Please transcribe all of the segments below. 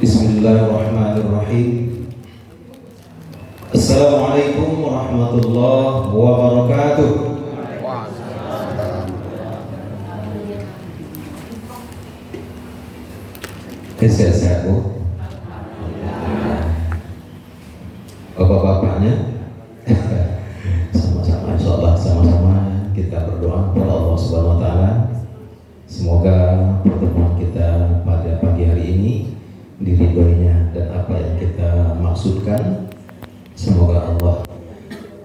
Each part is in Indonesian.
Bismillahirrahmanirrahim. Assalamualaikum warahmatullahi wabarakatuh. Sehat-sehat Bu, bapak-bapaknya. Sama-sama, insyaallah sama-sama kita berdoa kepada Allah Subhanahu wa taala. Semoga pertemuan kita pada pagi hari ini diridhoinya dan apa yang kita maksudkan, semoga Allah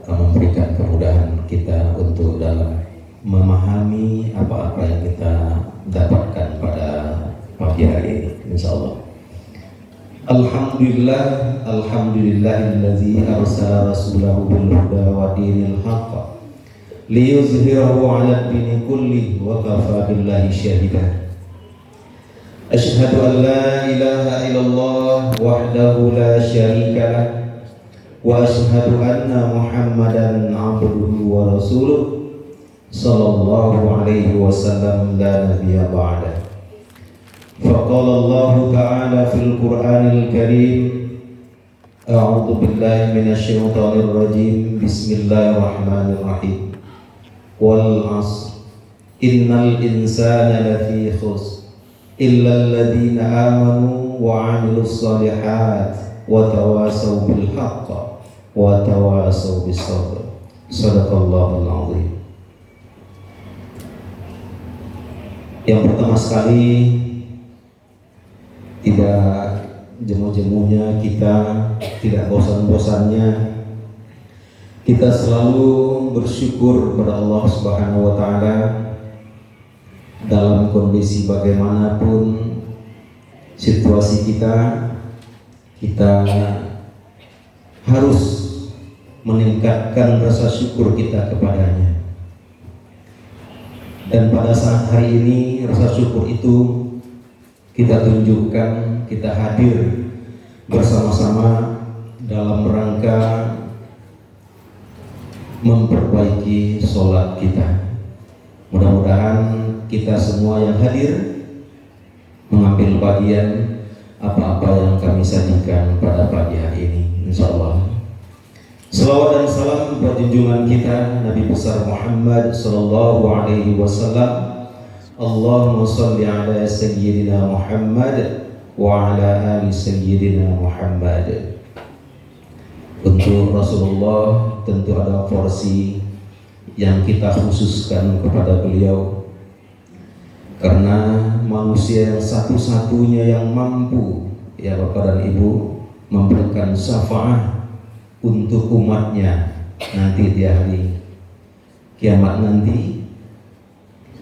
memberikan kemudahan kita untuk dalam memahami apa-apa yang kita dapatkan pada pagi hari ini, insyaallah. Alhamdulillahilladzi arsala rasulahu bil huda wa dinil haqq liyuzhirahu 'ala ad-dini kullihi wa kafa billahi shahida. Asyhadu an la ilaha illallah wahdahu la syarika lah wa asyhadu anna Muhammadan 'abduhu wa rasuluh sallallahu alaihi wasallam la nabiyya ba'da. Faqala Allah ta'ala fil Qur'anil Karim, a'udzu billahi minasy syaithanir rajim, bismillahirrahmanirrahim. Wal 'ashr innal insana lafi khusr illa alladziina aamanu wa 'amilus shalihaat wa tawassaw bil haqq wa tawassaw bis sabr. Shadaqallahul 'azim. Yang pertama sekali, tidak jemu-jemunya kita, tidak bosan-bosannya kita selalu bersyukur kepada Allah Subhanahu wa taala dalam kondisi bagaimanapun situasi kita harus meningkatkan rasa syukur kita kepadanya. Dan pada saat hari ini rasa syukur itu kita tunjukkan, kita hadir bersama-sama dalam rangka memperbaiki sholat kita. Mudah-mudahan kita semua yang hadir mengambil bagian apa-apa yang kami sajikan pada pagi hari ini, insyaallah. Selawat dan salam buat junjungan kita Nabi besar Muhammad sallallahu alaihi wasallam. Allahumma shalli ala sayyidina Muhammad wa ala ali sayyidina Muhammad. Untuk Rasulullah tentu ada porsi yang kita khususkan kepada beliau, karena manusia yang satu-satunya yang mampu, ya Bapak dan Ibu, memberikan syafaat untuk umatnya nanti di hari kiamat nanti.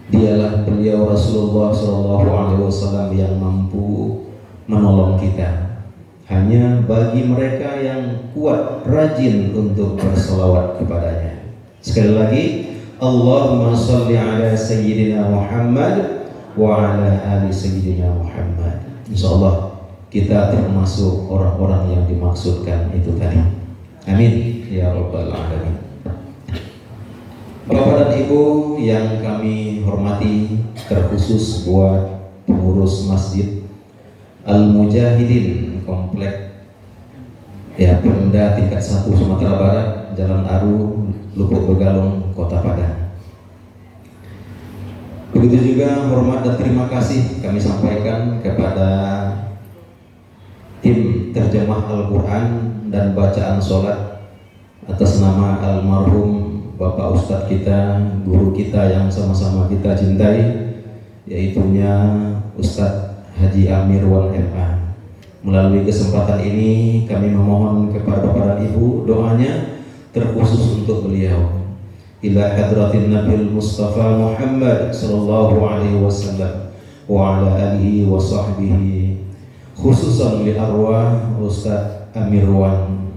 Dialah beliau Rasulullah SAW yang mampu menolong kita. Hanya bagi mereka yang kuat, rajin untuk berselawat kepadanya. Sekali lagi, Allahumma shalli ala sayyidina Muhammad wa ala ali sayyidina Muhammad. Insyaallah kita termasuk orang-orang yang dimaksudkan itu tadi. Amin ya rabbal alamin. Bapak dan Ibu yang kami hormati, terkhusus buat pengurus Masjid Al-Mujahidin Komplek Pemda tingkat 1 Sumatera Barat, Jalan Aru, Lubuk Begalong, Kota Padang. Begitu juga hormat dan terima kasih kami sampaikan kepada tim terjemah Al-Quran dan bacaan sholat atas nama almarhum Bapak Ustadz kita, guru kita yang sama-sama kita cintai, yaitunya Ustadz Haji Amir Wan MA. Melalui kesempatan ini kami memohon kepada Bapak dan Ibu doanya terkhusus untuk beliau. Ila hadratin Nabil Mustafa Muhammad sallallahu alaihi wasallam wa ala alihi wa sahbihi, khususan li arwah Ustadz Amir Wan.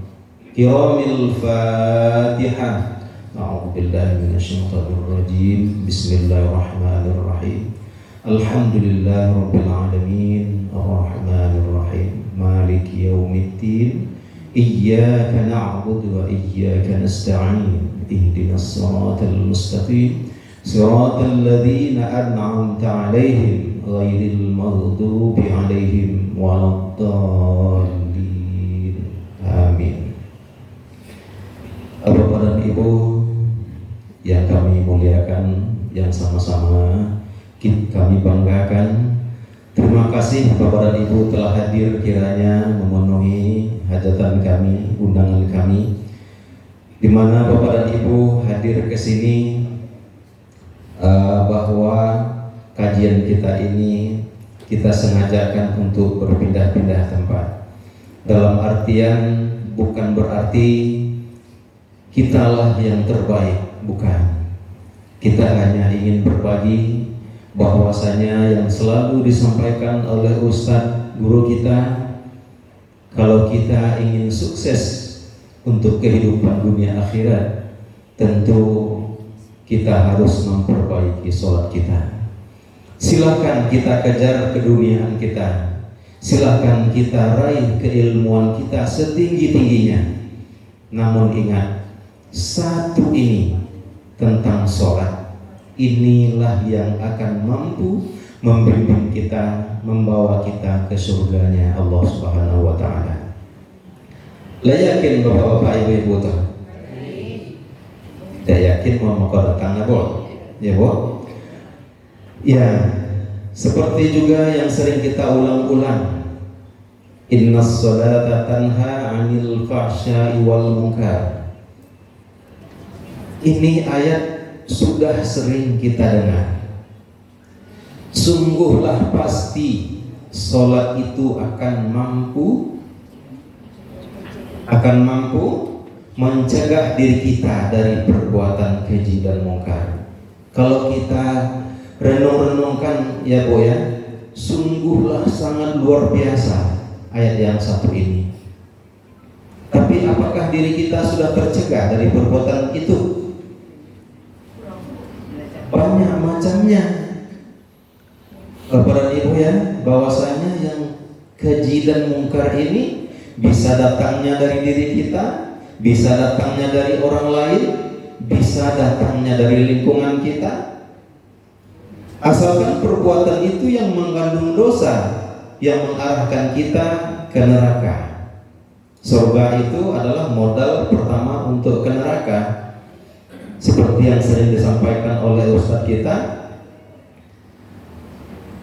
Kiramil Fatihah. A'udzu billahi minasyaitonir rajim. Bismillahirrahmanirrahim. Alhamdulillahirabbil alamin, arrahmanir rahim, maliki yaumiddin, iyyaka na'budu wa iyyaka nasta'in, ihdinas siratal mustaqim, Siratal ladzina an'amta 'alaihim ghairil maghdubi 'alaihim waladdallin. Amin. Bapak dan Ibu yang kami muliakan, yang sama-sama kami banggakan, terima kasih Bapak dan Ibu telah hadir, kiranya memenuhi hajatan kami, undangan kami, di mana Bapak dan Ibu hadir ke sini bahwa kajian kita ini kita sengajakan untuk berpindah-pindah tempat. Dalam artian bukan berarti kitalah yang terbaik, bukan. Kita hanya ingin berbagi bahwasanya yang selalu disampaikan oleh Ustadz guru kita, kalau kita ingin sukses untuk kehidupan dunia akhirat, tentu kita harus memperbaiki sholat kita. Silakan kita kejar keduniaan kita, silakan kita raih keilmuan kita setinggi-tingginya. Namun ingat, satu ini tentang sholat, inilah yang akan mampu membimbing kita, membawa kita ke surganya Allah Subhanahu wa Ta'ala. Yakin bapak-bapak, ibu-ibu tuh? Tidak yakin mau datangnya boleh? Ya bu? Ya, seperti juga yang sering kita ulang-ulang, innas sholata tanha 'anil fahsya'i wal munkar. Ini ayat sudah sering kita dengar. Sungguhlah pasti sholat itu akan mampu mencegah diri kita dari perbuatan keji dan mungkar. Kalau kita renung-renungkan ya Bu ya, sungguhlah sangat luar biasa ayat yang satu ini. Tapi apakah diri kita sudah tercegah dari perbuatan itu? Banyak macamnya. Bapak dan Ibu ya, bahwasanya yang keji dan mungkar ini bisa datangnya dari diri kita, bisa datangnya dari orang lain, bisa datangnya dari lingkungan kita. Asalkan perbuatan itu yang mengandung dosa, yang mengarahkan kita ke neraka. Surga itu adalah modal pertama untuk ke neraka. Seperti yang sering disampaikan oleh Ustadz kita,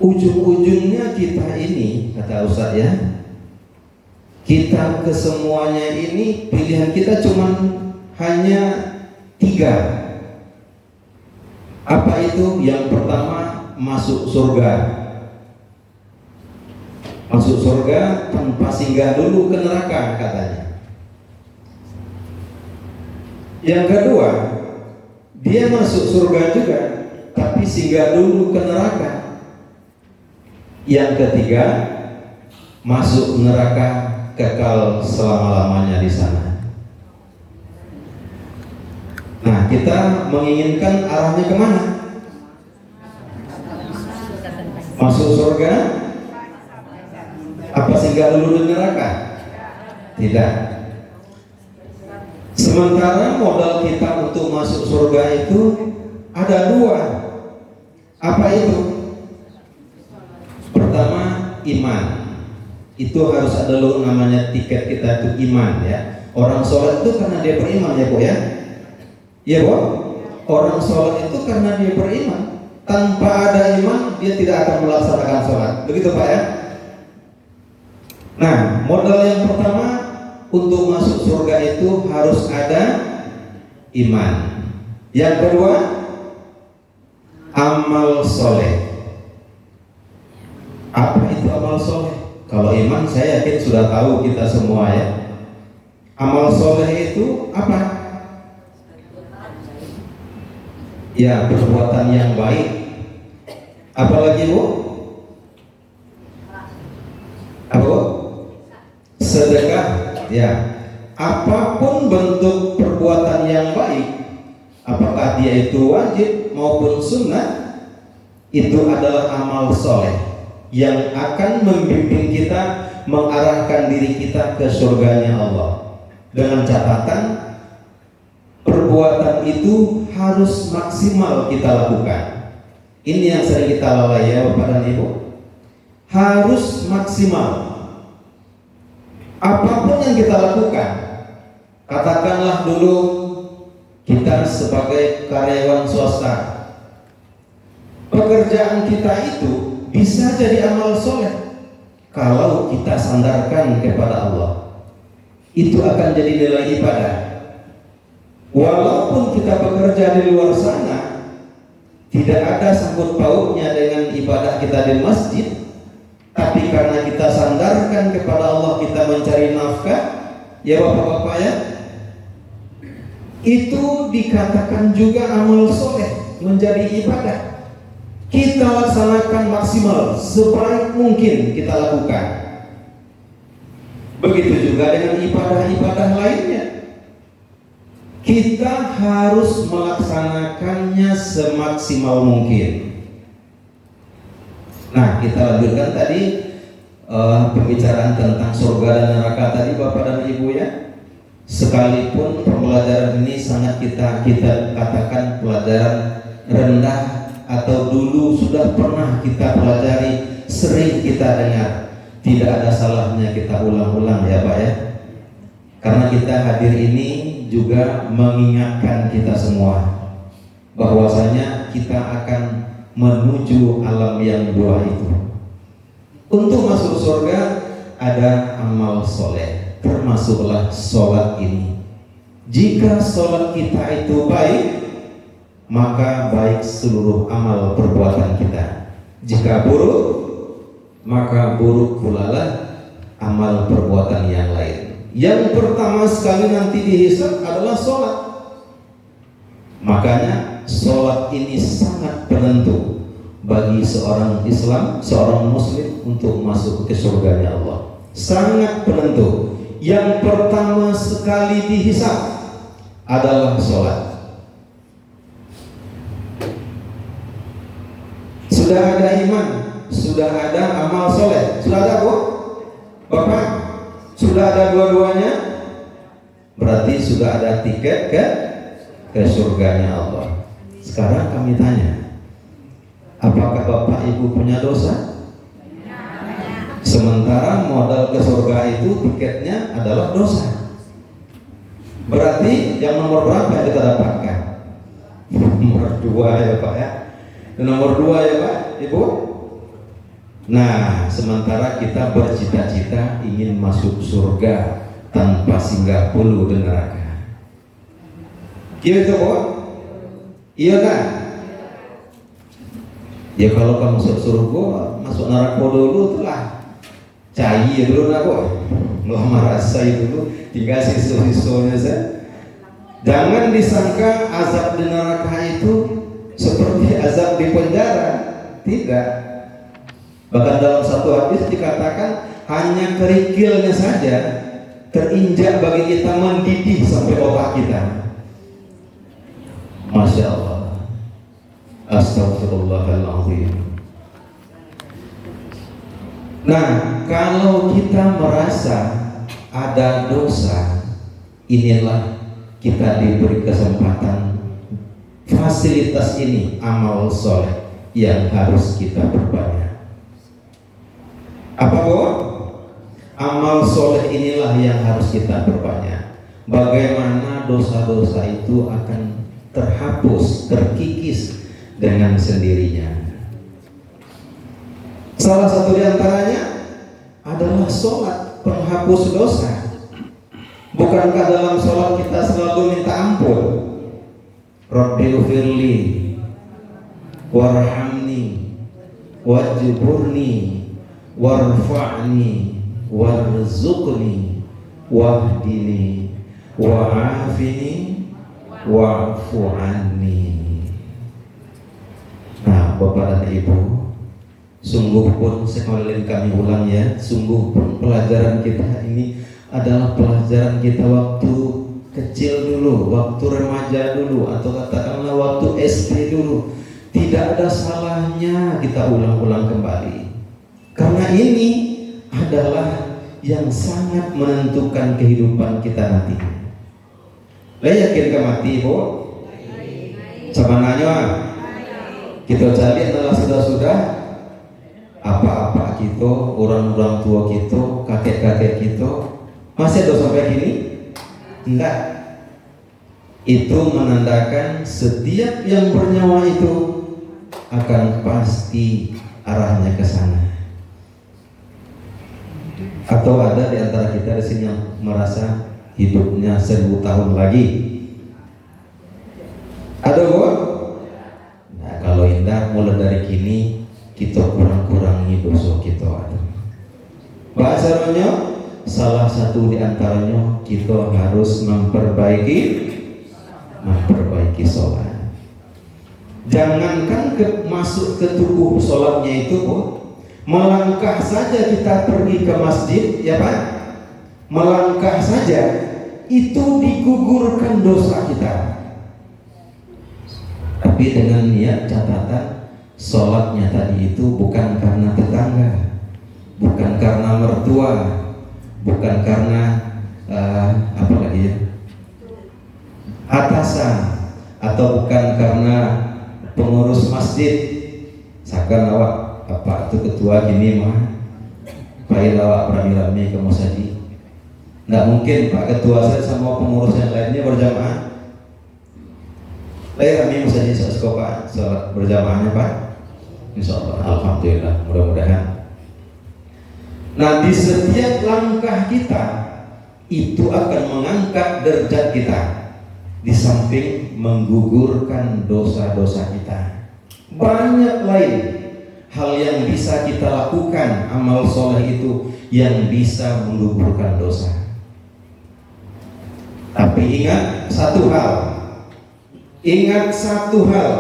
ujung-ujungnya kita ini, kata Ustadz ya, kita kesemuanya ini pilihan kita cuma hanya 3. Apa itu? Yang pertama, masuk surga. Masuk surga tanpa singgah dulu ke neraka katanya. Yang kedua, dia masuk surga juga tapi singgah dulu ke neraka. Yang ketiga, masuk neraka kekal selama-lamanya di sana. Nah, kita menginginkan arahnya kemana? Masuk surga? Apa singgah dulu di neraka? Tidak. Sementara modal kita untuk masuk surga itu ada 2. Apa itu? Pertama, iman. Itu harus ada namanya tiket kita itu iman ya. Orang sholat itu karena dia beriman ya Bu ya. Iya Bu. Orang sholat itu karena dia beriman. Tanpa ada iman dia tidak akan melaksanakan sholat. Begitu Pak ya. Nah, modal yang pertama untuk masuk surga itu harus ada iman. Yang kedua, amal soleh. Apa itu amal soleh? Kalau iman saya yakin sudah tahu kita semua ya. Amal soleh itu apa? Ya, perbuatan yang baik. Apalagi Bu? Apa Bu? Sedekah. Ya, apapun bentuk perbuatan yang baik, apakah dia itu wajib maupun sunnah, itu adalah amal soleh yang akan membimbing kita, mengarahkan diri kita ke surganya Allah. Dengan catatan perbuatan itu harus maksimal kita lakukan. Ini yang sering kita lalai ya Bapak dan Ibu. Harus maksimal. Apapun yang kita lakukan, katakanlah dulu kita sebagai karyawan swasta, pekerjaan kita itu bisa jadi amal soleh kalau kita sandarkan kepada Allah. Itu akan jadi nilai ibadah. Walaupun kita bekerja di luar sana, tidak ada sangkut pautnya dengan ibadah kita di masjid, tapi karena kita sandarkan kepada Allah, kita mencari nafkah, ya Bapak-bapak ya, itu dikatakan juga amal soleh, menjadi ibadah. Kita laksanakan maksimal, sebaik mungkin kita lakukan. Begitu juga dengan ibadah-ibadah lainnya. Kita harus melaksanakannya semaksimal mungkin. Nah, kita lanjutkan tadi pembicaraan tentang surga dan neraka tadi Bapak dan Ibu ya. Sekalipun pembelajaran ini sangat kita katakan pelajaran rendah atau dulu sudah pernah kita pelajari, sering kita dengar, tidak ada salahnya kita ulang-ulang ya Pak ya. Karena kita hadir ini juga mengingatkan kita semua bahwasanya kita akan menuju alam yang dua itu. Untuk masuk surga ada amal soleh, termasuklah sholat ini. Jika sholat kita itu baik, maka baik seluruh amal perbuatan kita. Jika buruk, maka buruk pula lah amal perbuatan yang lain. Yang pertama sekali nanti dihisab adalah sholat. Makanya sholat ini sangat penentu bagi seorang Islam, seorang Muslim untuk masuk ke surganya Allah. Sangat penentu. Yang pertama sekali dihisab adalah sholat. Sudah ada iman, sudah ada amal soleh, sudah ada Bu? Bapak? Sudah ada dua-duanya? Berarti sudah ada tiket ke surganya Allah. Sekarang kami tanya, apakah Bapak Ibu punya dosa? Sementara modal ke surga itu tiketnya adalah dosa. Berarti yang nomor berapa yang kita dapatkan? Nomor 2 ya Pak ya. Nomor 2 ya Pak Ibu. Nah, sementara kita bercita-cita ingin masuk surga tanpa singgah puluh di neraka. Gitu kok? Iya kan? Ya kalau kamu masuk surga, masuk neraka dulu telah. Cai dulu nak kok. Nggak merasa dulu, tinggal sisa-sisanya saja. Jangan disangka azab di neraka itu seperti azab di penjara. Tidak. Bahkan dalam satu hadis dikatakan hanya kerikilnya saja terinjak bagi kita mendidih sampai otak kita. Masya Allah. Astagfirullahaladzim. Nah, kalau kita merasa ada dosa, inilah kita diberi kesempatan fasilitas ini, amal soleh yang harus kita perbanyak. Apa Bu? Amal soleh inilah yang harus kita perbanyak. Bagaimana dosa-dosa itu akan terhapus, terkikis dengan sendirinya. Salah satu di antaranya adalah sholat, penghapus dosa. Bukankah dalam sholat kita selalu minta ampun? Rabbi ufirli warhamni wajburni warfa'ni warzuqni wahdini wa'afini wa'fu anni. Nah Bapak dan Ibu, sungguh pun sekali kami ulang ya, sungguh pun pelajaran kita ini adalah pelajaran kita waktu kecil dulu, waktu remaja dulu, atau katakanlah waktu SD dulu. Tidak ada salahnya kita ulang-ulang kembali. Karena ini adalah yang sangat menentukan kehidupan kita nanti. Lah yakin ke mati Ibu? Sama nanya kita cari adalah sudah-sudah apa-apa kita, orang-orang tua kita, kakek-kakek kita masih ada sampai kini? Enggak. Itu menandakan setiap yang bernyawa itu akan pasti arahnya ke sana. Atau ada di antara kita di sini yang merasa hidupnya 1000 tahun lagi? Ada kok? Nah, kalau indah mulai dari kini kita kurang-kurangi dosa kita. Bahasanya salah satu di antaranya kita harus memperbaiki sholat. Jangankan masuk ke tubuh sholatnya itu, melangkah saja kita pergi ke masjid, ya Pak, melangkah saja itu digugurkan dosa kita. Tapi dengan niat catatan sholatnya tadi itu bukan karena tetangga, bukan karena mertua, bukan karena apa lagi ya, atasan, atau bukan karena pengurus masjid. Sakan awak apa itu ketua gini mah baik awak rame-rame ke musadi. Nggak mungkin Pak Ketua saya sama pengurus yang lainnya berjamaah. Kami musadi Pak sholat berjamaahnya Pak. Insyaallah, alhamdulillah, mudah-mudahan. Nah, di setiap langkah kita itu akan mengangkat derajat kita, di samping menggugurkan dosa-dosa kita. Banyak lain hal yang bisa kita lakukan, amal soleh itu yang bisa menggugurkan dosa. Tapi ingat satu hal,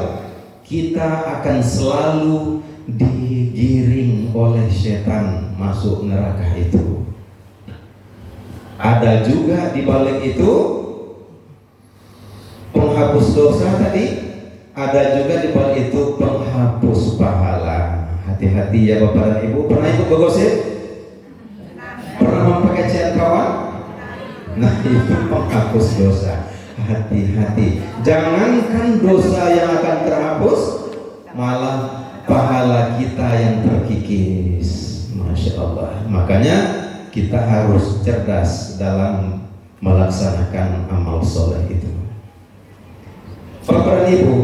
kita akan selalu digiring oleh setan masuk neraka itu. Ada juga di balik itu penghapus dosa tadi, ada juga di balik itu penghapus pahala. Hati-hati ya Bapak dan Ibu. Pernah ikut bergosip? Pernah mempekecehan kawan? Nah, itu penghapus dosa. Hati-hati, jangankan dosa yang akan terhapus, malah pahala kita yang terkikis. Masya Allah. Makanya kita harus cerdas dalam melaksanakan amal soleh itu. Bapak dan Ibu,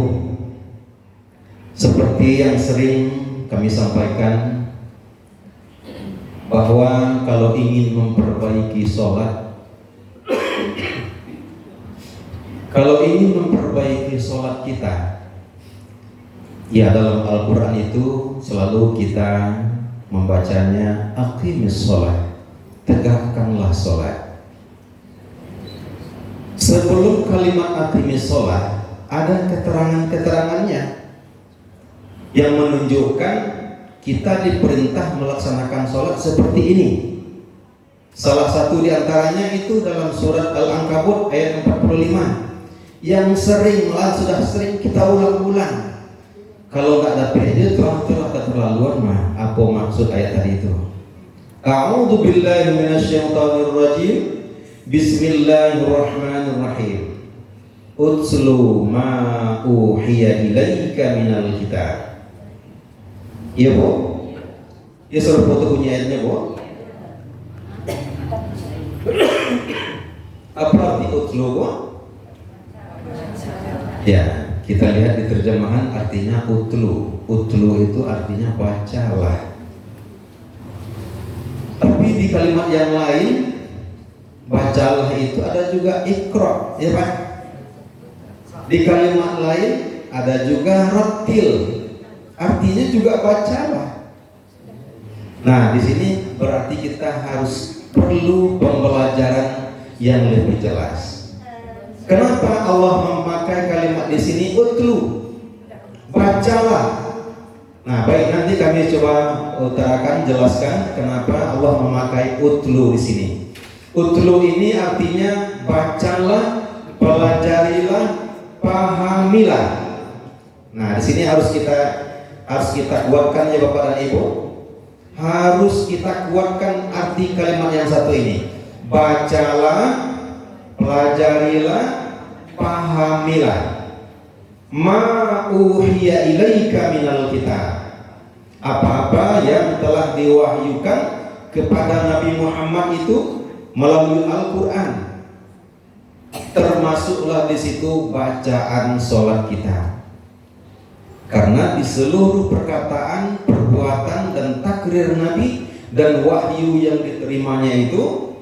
seperti yang sering kami sampaikan, bahwa kalau ingin memperbaiki sholat, sholat kita, ya dalam Al-Quran itu selalu kita membacanya aqimis sholat, tegakkanlah sholat. Sebelum kalimat aqimis sholat ada keterangan-keterangannya yang menunjukkan kita diperintah melaksanakan sholat seperti ini. Salah satu di antaranya itu dalam surat Al-Ankabut ayat 45 yang sudah sering kita ulang-ulang. Kalau nggak ada pede telah keterlaluan mah. Apa maksud ayat tadi itu? A'udzu billahi minasyaitonir rajim. Bismillahirrahmanirrahim. Utslu ma uhiya ilaika minal kitab. Iya Bu? Ya suruh foto punya ayatnya Bu. Apa arti utslu Bu? Ya, kita lihat di terjemahan artinya utlu. Utlu itu artinya bacalah. Tapi di kalimat yang lain, bacalah itu ada juga ikra, ya Pak. Di kalimat lain ada juga rattil, artinya juga bacalah. Nah, di sini berarti kita harus perlu pembelajaran yang lebih jelas. Kenapa Allah memakai kalimat di sini utlu, bacalah. Nah, baik, nanti kami coba utarakan, jelaskan kenapa Allah memakai utlu di sini. Utlu ini artinya bacalah, pelajarilah, pahamilah. Nah, di sini harus kita kuatkan ya Bapak dan Ibu. Harus kita kuatkan arti kalimat yang satu ini. Bacalah, pelajarilah, pahamilah ma uhiya ilaika minal kitab, apa-apa yang telah diwahyukan kepada Nabi Muhammad itu melalui Al-Quran, termasuklah di situ bacaan sholat kita. Karena di seluruh perkataan, perbuatan dan takrir Nabi dan wahyu yang diterimanya itu,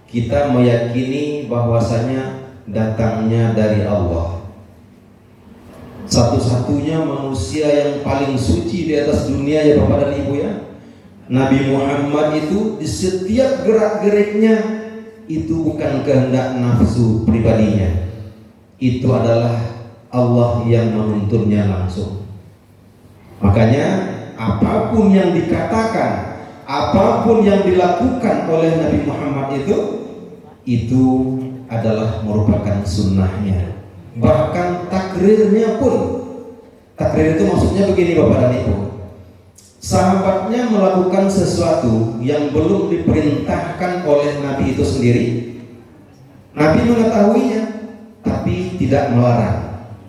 kita meyakini bahwasanya datangnya dari Allah. Satu-satunya manusia yang paling suci di atas dunia, ya Bapak dan Ibu ya, Nabi Muhammad itu di setiap gerak-geriknya itu bukan kehendak nafsu pribadinya, itu adalah Allah yang menuntunnya langsung. Makanya apapun yang dikatakan, apapun yang dilakukan oleh Nabi Muhammad itu adalah merupakan sunnahnya. Bahkan takrirnya pun, takrir itu maksudnya begini Bapak dan Ibu, sahabatnya melakukan sesuatu yang belum diperintahkan oleh Nabi itu sendiri, Nabi mengetahuinya tapi tidak melarang,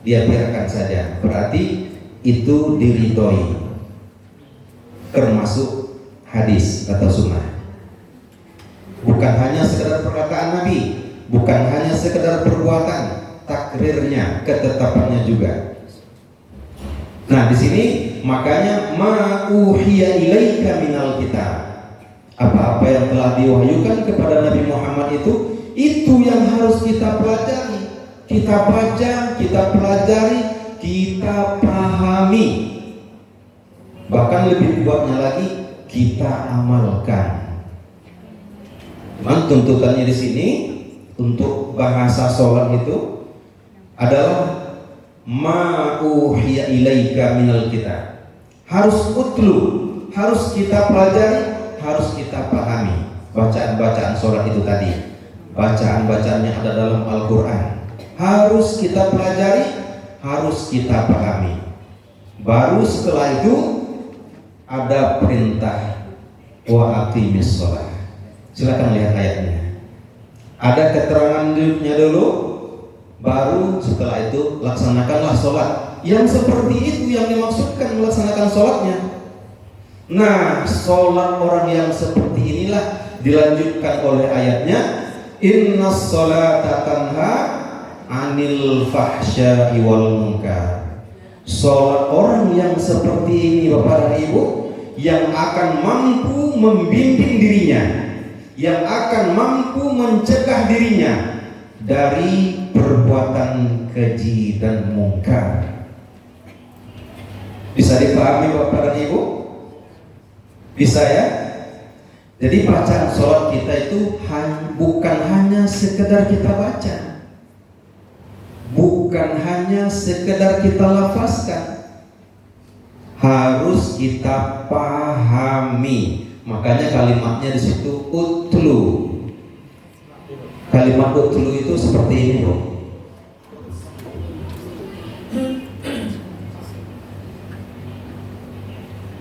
dia biarkan saja, berarti itu diridhoi, termasuk hadis atau sunnah. Bukan hanya sekedar perkataan Nabi, bukan hanya sekedar perbuatan, takrirnya, ketetapannya juga. Nah, di sini makanya ma uhiya ilaika minal kitab, apa-apa yang telah diwahyukan kepada Nabi Muhammad itu yang harus kita pelajari, kita baca, kita pelajari, kita pahami, bahkan lebih kuatnya lagi kita amalkan. Memang tuntutannya di sini untuk bahasa sholat itu adalah ma uhiya ilaika minal kitab, harus utlu, harus kita pelajari, harus kita pahami. Bacaan-bacaan sholat itu tadi, bacaan-bacaan yang ada dalam Al-Quran harus kita pelajari, harus kita pahami. Baru setelah itu ada perintah wa aqimis sholat. Silakan lihat ayatnya. Ada keterangannya dulu, baru setelah itu laksanakanlah sholat. Yang seperti itu yang dimaksudkan melaksanakan sholatnya. Nah, sholat orang yang seperti inilah dilanjutkan oleh ayatnya, innas sholata tanha anil fahsya'i wal munkar. Sholat orang yang seperti ini Bapak dan Ibu, yang akan mampu membimbing dirinya, yang akan mampu mencegah dirinya dari perbuatan keji dan mungkar. Bisa dipahami Bapak dan Ibu? Bisa ya? Jadi bacaan sholat kita itu bukan hanya sekedar kita baca, bukan hanya sekedar kita lafazkan, harus kita pahami. Makanya kalimatnya di situ utlu. Kalimat utlu itu seperti ini, Bro.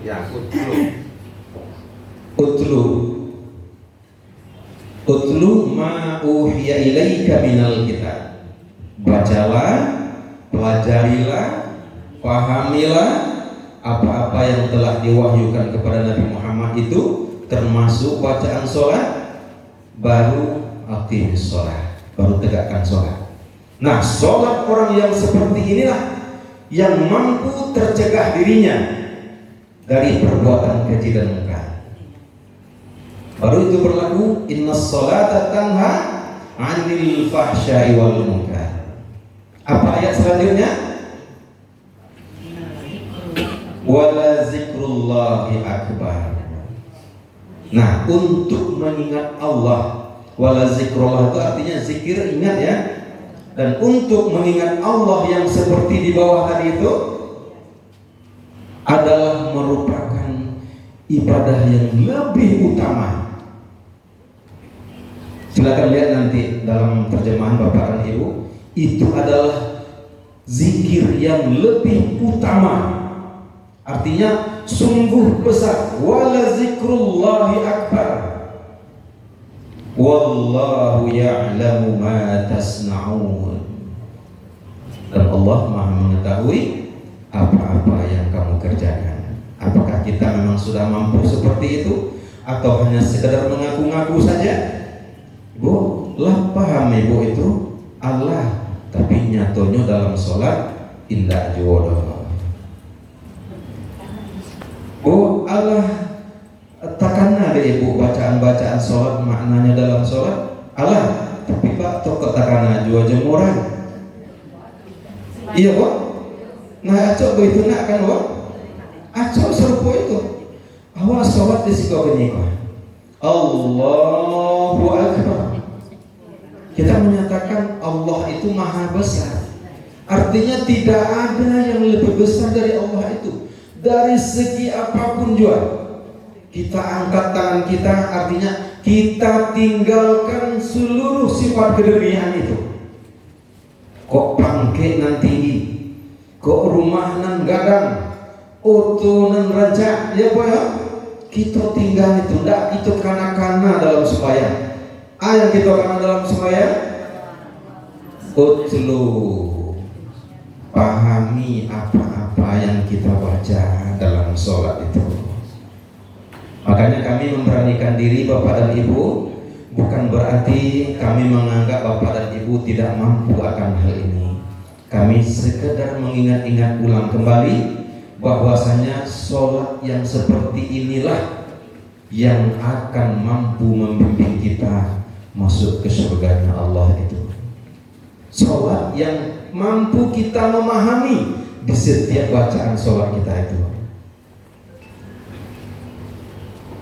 Ya, utlu. Utlu ma uhiya ilaika minal kitab. Bacalah, pelajarilah, pahamilah apa-apa yang telah diwahyukan kepada Nabi Muhammad itu, termasuk bacaan sholat, baru aqimis sholat, baru tegakkan sholat. Nah, sholat orang yang seperti inilah yang mampu tercegah dirinya dari perbuatan keji dan mungkar. Baru itu berlaku innas sholata tanha 'anil fahsya'i wal munkar. Apa ayat selanjutnya? Wala zikrullahi akbar. Nah, untuk mengingat Allah, wala zikrullah itu artinya zikir, ingat ya. Dan untuk mengingat Allah yang seperti di bawah tadi itu adalah merupakan ibadah yang lebih utama. Silakan lihat nanti dalam terjemahan Bapak dan Ibu, itu adalah zikir yang lebih utama. Artinya sungguh besar. Wala zikrullahi akbar. Wallahu ya'lamu ma tasna'un. dan Allah Maha mengetahui apa-apa yang kamu kerjakan. Apakah kita memang sudah mampu seperti itu atau hanya sekedar mengaku-ngaku saja? Ibu, lah paham ibu itu Allah, tapi nyatonya dalam sholat indah jodoh. Bu, Allah takana deh ibu bacaan-bacaan sholat maknanya dalam sholat Allah, tapi pak toko takana jua jemuran. Iya pak. Nah acok begitu nak kan pak. Acok serupa itu. Awak sholat di siko kenyiko. Allahu Akbar. Kita menyatakan Allah itu maha besar. Artinya tidak ada yang lebih besar dari Allah itu. Dari segi apapun juga. Kita angkat tangan kita, artinya kita tinggalkan seluruh sifat keduniaan itu. Kok pangke nan tinggi, kok rumah nan gadang, oto nan raja, ya boy, kita tinggal itu. Tidak kita kana-kana dalam sembahyang. Yang kita kana dalam sembahyang, utlu, pahami apa-apa yang kita baca dalam sholat itu. Makanya kami memberanikan diri Bapak dan Ibu, bukan berarti kami menganggap Bapak dan Ibu tidak mampu akan hal ini. Kami sekedar mengingat-ingat ulang kembali bahwasanya sholat yang seperti inilah yang akan mampu membimbing kita masuk ke surganya Allah itu. Sholat yang mampu kita memahami di setiap bacaan sholat kita itu.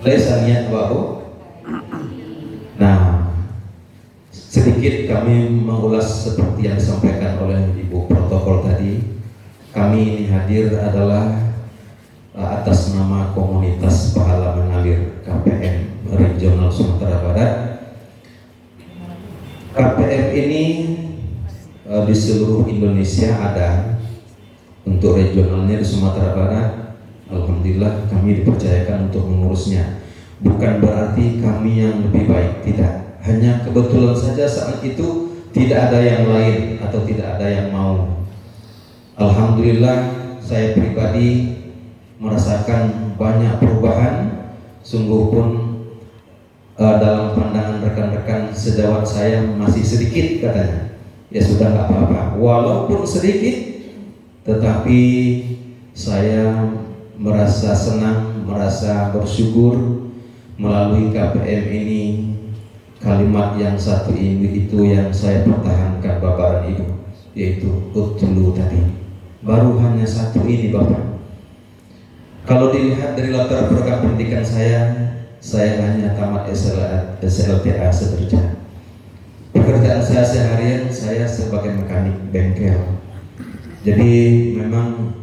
Laisa niat wa'u. Nah, sedikit kami mengulas seperti yang disampaikan oleh Ibu protokol tadi. Kami ini hadir adalah atas nama komunitas Pahala Mengalir KPM Regional Sumatera Barat. KPM ini di seluruh Indonesia ada. Untuk regionalnya di Sumatera Barat, alhamdulillah kami dipercayakan untuk mengurusnya. Bukan berarti kami yang lebih baik, tidak. Hanya kebetulan saja saat itu tidak ada yang lain atau tidak ada yang mau. Alhamdulillah saya pribadi merasakan banyak perubahan. Sungguh pun dalam pandangan rekan-rekan sejawat saya masih sedikit katanya. Ya sudah nggak apa-apa, walaupun sedikit, tetapi saya merasa senang, merasa bersyukur melalui KPM ini. Kalimat yang satu ini itu yang saya pertahankan Bapak dan Ibu, yaitu utlu tadi. Baru hanya satu ini Bapak. Kalau dilihat dari latar belakang pendidikan saya hanya tamat SLTA sederajat. Pekerjaan saya seharian saya sebagai mekanik bengkel. Jadi memang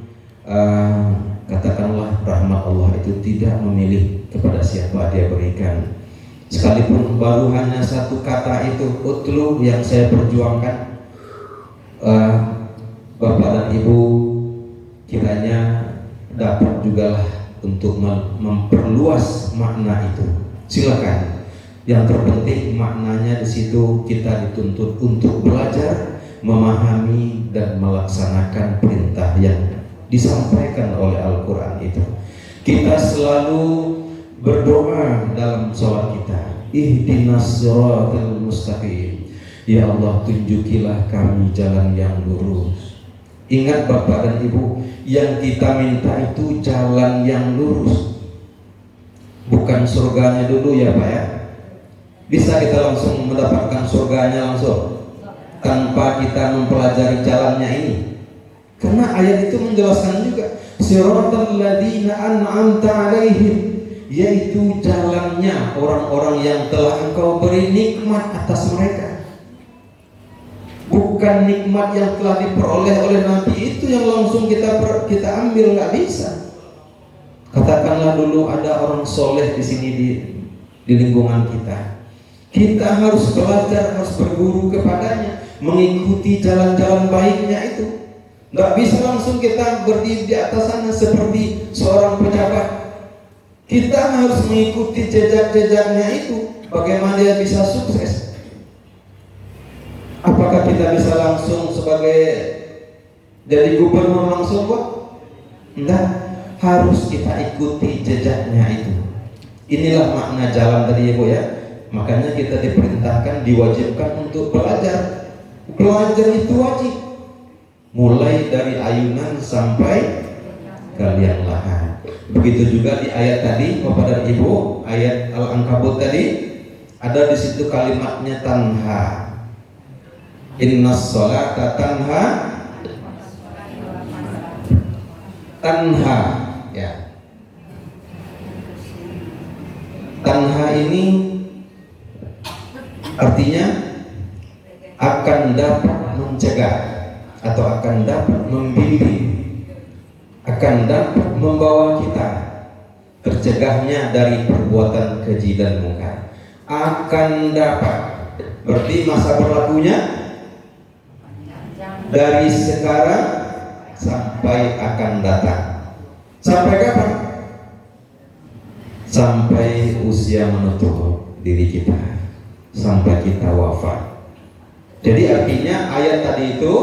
katakanlah rahmat Allah itu tidak memilih kepada siapa dia berikan. Sekalipun baru hanya satu kata itu utlu yang saya perjuangkan, Bapak dan Ibu kiranya dapat jugalah untuk memperluas makna itu. Silakan. Yang terpenting maknanya di situ kita dituntut untuk belajar, memahami dan melaksanakan perintah yang disampaikan oleh Al-Quran itu. Kita selalu berdoa dalam sholat kita, ihdinas shiratal mustaqim, ya Allah tunjukilah kami jalan yang lurus. Ingat Bapak dan Ibu, yang kita minta itu jalan yang lurus, bukan surganya dulu ya Pak ya. Bisa kita langsung mendapatkan surganya langsung tanpa kita mempelajari jalannya ini. Karena ayat itu menjelaskan juga siratal ladzina an'amta 'alaihim, yaitu jalannya orang-orang yang telah Engkau beri nikmat atas mereka. Bukan nikmat yang telah diperoleh oleh Nabi itu yang langsung kita ambil, nggak bisa. Katakanlah dulu ada orang soleh di sini di lingkungan kita. Kita harus belajar, harus berguru kepadanya, mengikuti jalan-jalan baiknya itu. Nggak bisa langsung kita berdiri di atas sana seperti seorang pejabat. Kita harus mengikuti jejak-jejaknya itu. Bagaimana dia bisa sukses? Apakah kita bisa langsung sebagai jadi gubernur langsung kok? Enggak, harus kita ikuti jejaknya itu. Inilah makna jalan tadi Ibu ya. Makanya kita diperintahkan, diwajibkan untuk belajar. Belajar itu wajib. Mulai dari ayunan sampai kalian lahan. Begitu juga di ayat tadi Bapak dan Ibu, ayat Al-Ankabut tadi ada di situ kalimatnya tanha. Innas sholata tanha ya. Tanha ini artinya akan dapat mencegah atau akan dapat membimbing, akan dapat membawa kita tercegahnya dari perbuatan keji dan mungkar. Akan dapat berarti masa berlakunya dari sekarang sampai akan datang. Sampai kapan? Sampai usia menutup diri kita, sampai kita wafat. Jadi artinya ayat tadi itu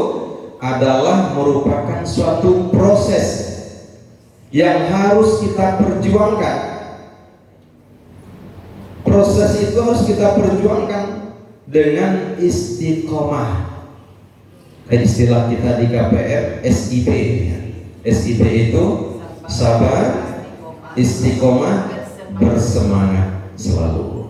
adalah merupakan suatu proses yang harus kita perjuangkan. Proses itu harus kita perjuangkan dengan istiqomah. Istilah kita di KPR SIP. SIP itu sabar, istiqomah, bersemangat selalu.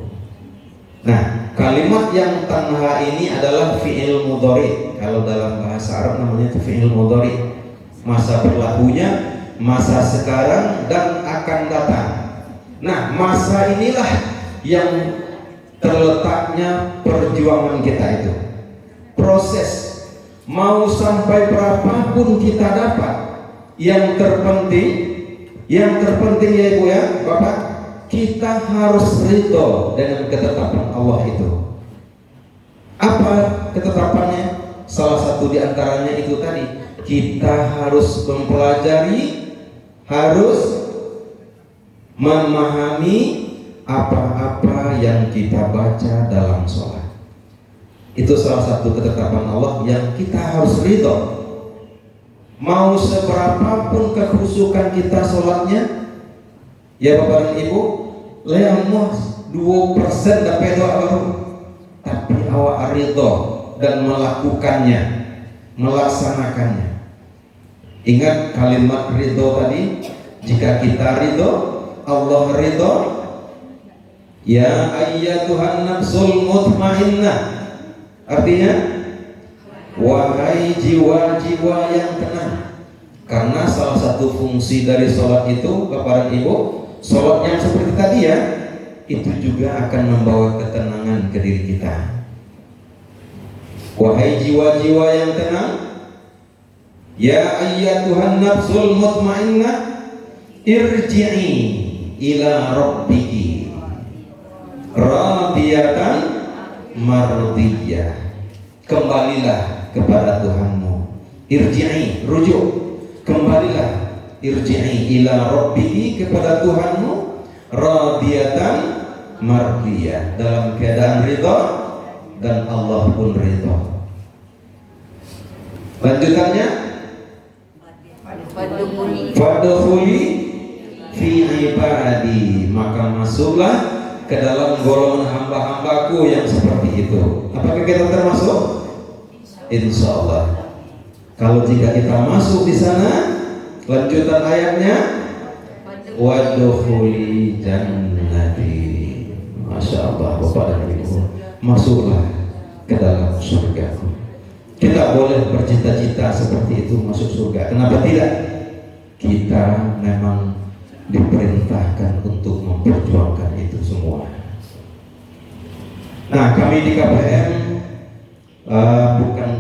Nah, kalimat yang tanha ini adalah fi'il mudhari. Kalau dalam bahasa Arab namanya itu fi'il mudhari. Masa berlakunya, masa sekarang dan akan datang. Nah, masa inilah yang terletaknya perjuangan kita itu. Proses mau sampai berapapun kita dapat, yang terpenting ya Ibu ya Bapak, kita harus ridho dengan ketetapan Allah itu. Apa ketetapannya? Salah satu di antaranya itu tadi, kita harus mempelajari, harus memahami apa-apa yang kita baca dalam sholat. Itu salah satu ketetapan Allah yang kita harus ridho. Mau seberapapun kekhusyukan kita sholatnya, ya Bapak dan Ibu, leamos 2% dapat doa baru, tapi awak ridho dan melakukannya, melaksanakannya. Ingat kalimat ridho tadi, jika kita ridho, Allah ridho. Ya ayyatuhan nafsul mutmainnah, artinya wahai jiwa-jiwa yang tenang. Karena salah satu fungsi dari sholat itu Bapak dan Ibu, sholat yang seperti tadi ya, itu juga akan membawa ketenangan ke diri kita. Wahai jiwa-jiwa yang tenang, ya ayyatuhan nafsul mutmainnah, irji'i ila rabbiki radiyatan mardiyah. Kembalilah kepada Tuhanmu. Irji'i, rujuk. Kembalilah. Irji'i ila rabbiki, kepada Tuhanmu, radiyatan mardiyah, dalam keadaan ridha dan Allah pun ridha. Lanjutannya, fadkhuli fi ibadi, maka masuklah ke dalam golongan hamba-hambaku yang seperti itu. Apakah kita termasuk? Insya Allah. Kalau jika kita masuk di sana, lanjutan ayatnya, wadkhuli jannati. Masya Allah Bapak dan Ibu, masuklah ke dalam surgaku. Kita boleh bercita-cita seperti itu masuk surga. Kenapa tidak? Kita memang diperintahkan untuk memperjuangkan itu semua. Nah, kami di KPM bukan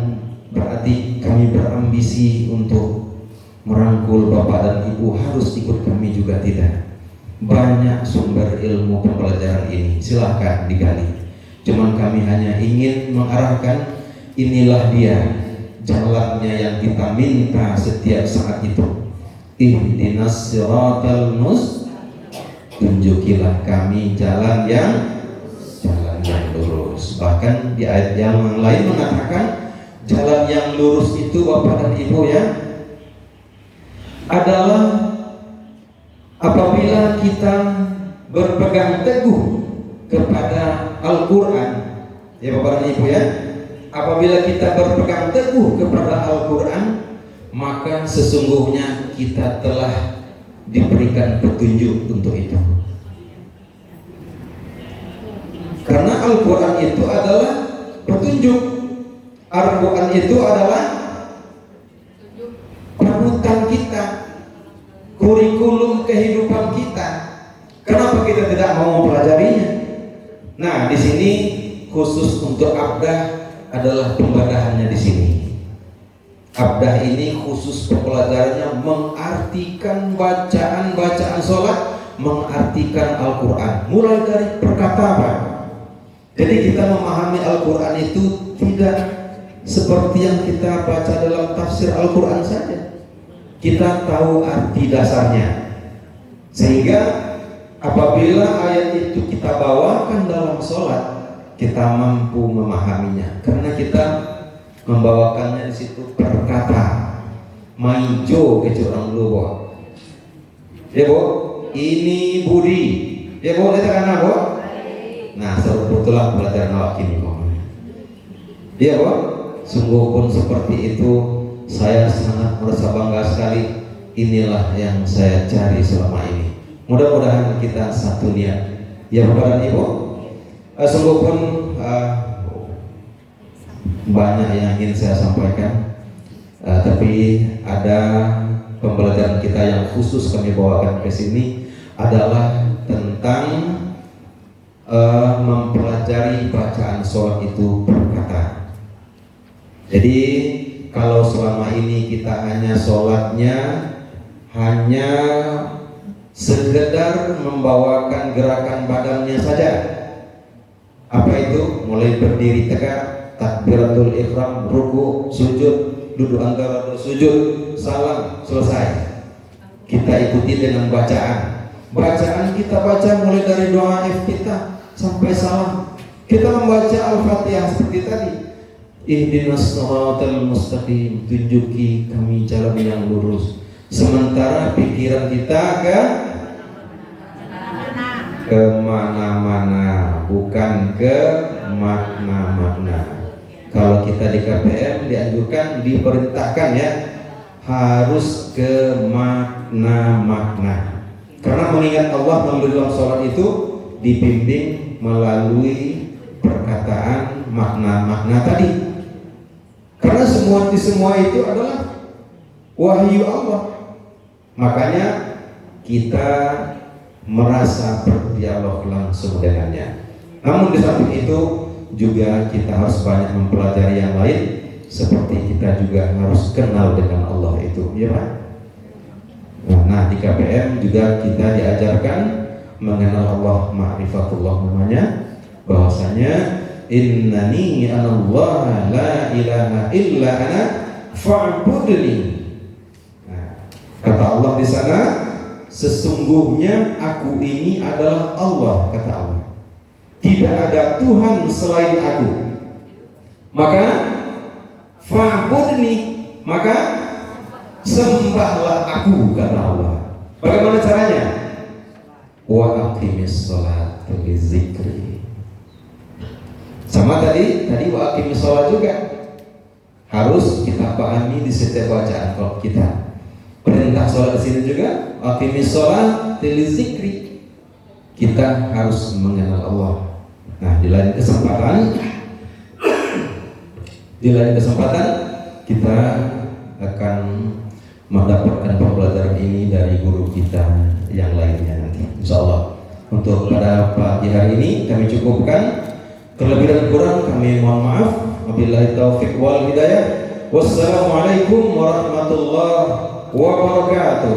berarti kami berambisi untuk merangkul Bapak dan Ibu harus ikut kami, juga tidak. Banyak sumber ilmu pembelajaran ini, silahkan digali. Cuman kami hanya ingin mengarahkan, inilah dia jalannya yang kita minta setiap saat itu. Ihdinas siratal mustaqim, tunjukilah kami jalan yang lurus. Bahkan di ayat yang lain mengatakan, Jalan yang lurus itu Bapak dan Ibu ya, adalah apabila kita berpegang teguh kepada Al-Quran ya Bapak dan Ibu ya. Apabila kita berpegang teguh kepada Al-Quran, maka sesungguhnya kita telah diberikan petunjuk untuk itu. Karena Al-Quran itu adalah petunjuk. Al-Quran itu adalah panutan kita, kurikulum kehidupan kita. Kenapa kita tidak mau mempelajarinya? Nah, di sini khusus untuk abdah adalah pembadahannya di sini. Abdah ini khusus pembelajarannya mengartikan bacaan sholat, mengartikan Al-Quran, mulai dari perkataan. Jadi kita memahami Al-Quran itu tidak seperti yang kita baca dalam tafsir Al-Quran saja. Kita tahu arti dasarnya, sehingga apabila ayat itu kita bawakan dalam sholat, kita mampu memahaminya. Karena kita membawakannya di situ perkata. Maijo kecurang dulu, Bo. Ya, Bo. Ini Budi. Ya, Bo, kita kan, Bo. Nah, sebetulnya belajar nawak ini, Bo. Iya, Bo. Sungguh pun seperti itu, saya sangat merasa bangga sekali. Inilah yang saya cari selama ini. Mudah-mudahan kita satu niat. Ya Bapak dan Ibu, sungguh pun banyak yang ingin saya sampaikan, tapi ada pembelajaran kita yang khusus kami bawakan ke sini adalah tentang mempelajari bacaan sholat itu berkata. Jadi kalau selama ini kita hanya sholatnya hanya sekedar membawakan gerakan badannya saja, apa itu? Mulai berdiri tegak, takbiratul ihram, ruku, sujud, duduk antara dua sujud, salam, selesai. Kita ikuti dengan bacaan. Bacaan kita baca mulai dari doa iftitah sampai salam. Kita membaca Al-Fatihah seperti tadi. Ihdinas shiratal mustaqim, tunjuki kami jalan yang lurus. Sementara pikiran kita ke mana-mana, bukan ke makna-makna. Kalau kita di KPM dianjurkan, diperintahkan ya, harus ke makna-makna. Karena mengingat Allah melalui dalam sholat itu dibimbing melalui perkataan makna-makna tadi. Karena semua itu adalah wahyu Allah. Makanya kita merasa berdialog langsung dengannya. Namun di samping itu juga kita harus banyak mempelajari yang lain, seperti kita juga harus kenal dengan Allah itu, ya Pak. Nah di KPM juga kita diajarkan mengenal Allah, ma'rifatullah namanya, bahwasanya innani anallah la ilaha illa ana fa'budni. Nah, kata Allah di sana, sesungguhnya aku ini adalah Allah, kata Allah. Tidak ada Tuhan selain aku. Maka fa'budni, maka sembahlah aku, kata Allah. Bagaimana caranya? Wa aqimis shalat li dzikri. Sama tadi wa aqimis shalat juga harus kita pahami di setiap bacaan kalau kita. Perintah sholat di sini juga aqimis shalat li dzikri. Kita harus mengenal Allah. Nah, di lain kesempatan kita akan mendapatkan pembelajaran ini dari guru kita yang lainnya nanti, insyaallah. Untuk pada pagi hari ini kami cukupkan. Terlebih dan kurang kami mohon maaf. Wabillahi taufiq wal hidayah. Wassalamualaikum warahmatullahi wabarakatuh.